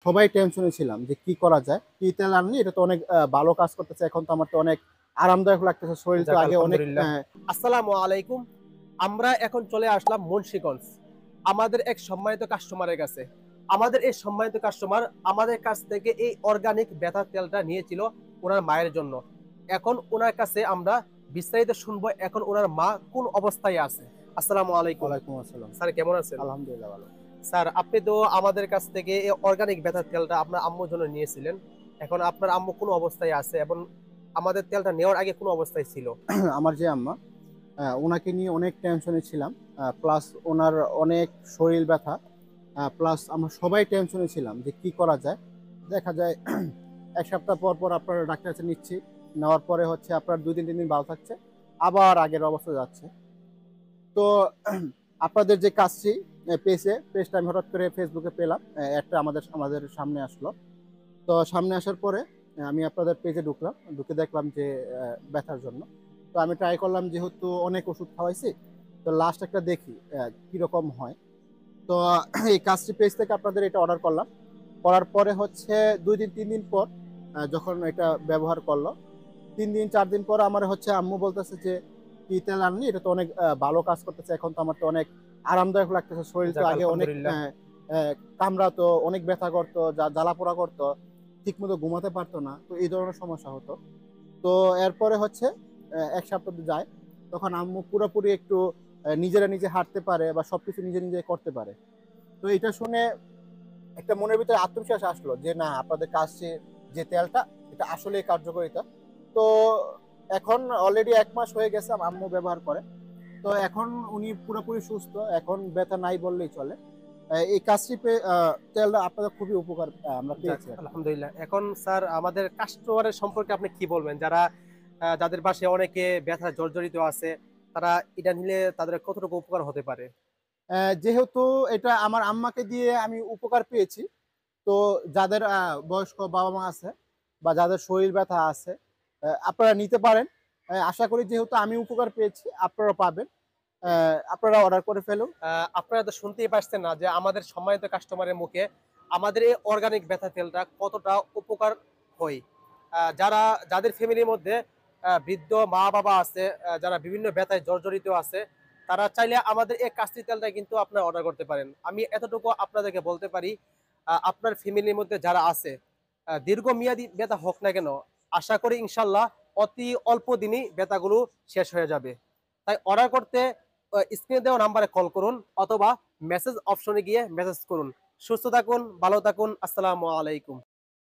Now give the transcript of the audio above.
সবাই টেনশনে ছিলাম যে কি করা যায়? কি তেল আনলে এটা তো অনেক ভালো কাজ করতেছে। এখন তো আমার তো অনেক আরামদায়ক লাগতেছে। শরীর তো যাক আগে অনেক আলহামদুলিল্লাহ। আসসালামু আলাইকুম। আমরা এখন চলে আসলাম মুন্সিগঞ্জ। আমাদের এক সম্মানিত কাস্টমারের কাছে। আমাদের এই সম্মানিত কাস্টমার আমাদের কাছ থেকে এই অর্গানিক ব্যথার তেলটা নিয়েছিল উনার মায়ের জন্য। এখন উনার কাছে আমরা বিস্তারিত শুনবো এখন উনার মা কোন অবস্থায় আছে। আসসালামু আলাইকুম। ওয়ালাইকুম আসসালাম। স্যার কেমন আছেন? আলহামদুলিল্লাহ ভালো। স্যার আপনি তো আমাদের কাছ থেকে এই অর্গানিক ব্যথার তেলটা আপনার আম্মুর জন্য নিয়েছিলেন। এখন আপনার আম্মু কোন অবস্থায় আছে এবং আমাদের তেলটা নেওয়ার আগে কোন অবস্থায় ছিল? আমার যে আম্মা উনাকে নিয়ে অনেক টেনশনে ছিলাম। প্লাস উনার অনেক শরীর ব্যথা। প্লাস আমরা সবাই টেনশনে ছিলাম যে কি করা যায়? দেখা যায় ১ সপ্তাহ পর আপনার ডাক্তারের কাছে নিচ্ছি। নেওয়ার পরে হচ্ছে আপনার ২ দিন ৩ দিন ভালো থাকছে। আবার আগের অবস্থায় যাচ্ছে। তো আপনাদের যে কাজটি পেজটা আমি হঠাৎ করে ফেসবুকে পেলাম। একটা আমাদের আমাদের সামনে আসলো। তো সামনে আসার পরে আমি আপনাদের পেজে ঢুকলাম। ঢুকে দেখলাম যে ব্যথার জন্য। তো আমি ট্রাই করলাম যেহেতু অনেক ওষুধ খাওয়াইছি। তো লাস্ট একটা দেখি কিরকম হয়। তো এই কাজটি পেজ থেকে আপনাদের এটা অর্ডার করলাম। করার পরে হচ্ছে ২ দিন ৩ দিন পর যখন এটা ব্যবহার করলো ৩ দিন ৪ দিন পর আমার হচ্ছে আম্মু বলতেছে যে, "কি তেল আনলি? এটা তো অনেক ভালো কাজ করতেছে। এখন তো আমার তো অনেক আরামদায়ক লাগতেছে। শরীর তো যাক আগে অনেক আলহামদুলিল্লাহ। অ্যা কামড়াতো, অনেক ব্যথা করতো, জ্বালাপোড়া করতো। ঠিকমতো ঘুমাতে পারতো না। তো এই ধরনের সমস্যা হতো। তো এরপরে হচ্ছে ১ সপ্তাহ যায়। তখন আম্মু পুরোপুরি একটু নিজেরা নিজে হাঁটতে পারে বা সবকিছু নিজে, নিজে করতে পারে। তো এটা শুনে একটা মনের ভিতরে আত্মবিশ্বাস আসলো যে না আপনাদের কাছে যে তেলটা এটা আসলেই কার্যকারিতা। তো এখন অলরেডি ১ মাস হয়ে গেছে আম্মু ব্যবহার করে। তো এখন উনি পুরোপুরি সুস্থ। এখন ব্যথা নাই বললেই চলে। এই কাজটি তেলটা আপনাদের খুবই উপকার আমরা যাক পেয়েছি আরকি। আলহামদুলিল্লাহ। এখন স্যার আমাদের কাস্টমারের সম্পর্কে আপনি কি বলবেন? যারা যাদের বাসায় অনেকে ব্যথা জর্জরিত আছে, তারা এটা নিলে তাদের কতটুকু উপকার হতে পারে? যেহেতু এটা আমার আম্মাকে দিয়ে আমি উপকার পেয়েছি। তো যাদের বয়স্ক বাবা-মা আছে বা যাদের শরীর ব্যথা আছে, আপনারা নিতে পারেন। আশা করি যেহেতু আমি উপকার পেয়েছি, আপনারাও পাবেন। আপনারা অর্ডার করে ফেলুন। আপনারা তো শুনতেই পারছেন না যে আমাদের সম্মানিত কাস্টমারের মুখে আমাদের এই অর্গানিক ব্যথা তেলটা কতটা উপকার হয়। যারা যাদের ফ্যামিলির মধ্যে বৃদ্ধ মা-বাবা আছে, যারা বিভিন্ন ব্যথায় জর্জরিত আছে, তারা চাইলে আমাদের এই কাস্তি তেলটা কিন্তু আপনারা অর্ডার করতে পারেন। আমি এতটুকু আপনাদেরকে বলতে পারি, আপনার ফ্যামিলির মধ্যে যারা আছে, দীর্ঘমেয়াদী ব্যথা হোক না কেন, আশা করি ইনশাআল্লাহ অতি অল্প দিনেই ব্যথাগুলো শেষ হয়ে যাবে। তাই অর্ডার করতে স্ক্রিনে দেওয়া নাম্বারে কল করুন অথবা মেসেজ অপশনে গিয়ে মেসেজ করুন। সুস্থ থাকুন, ভালো থাকুন। আসসালামু আলাইকুম।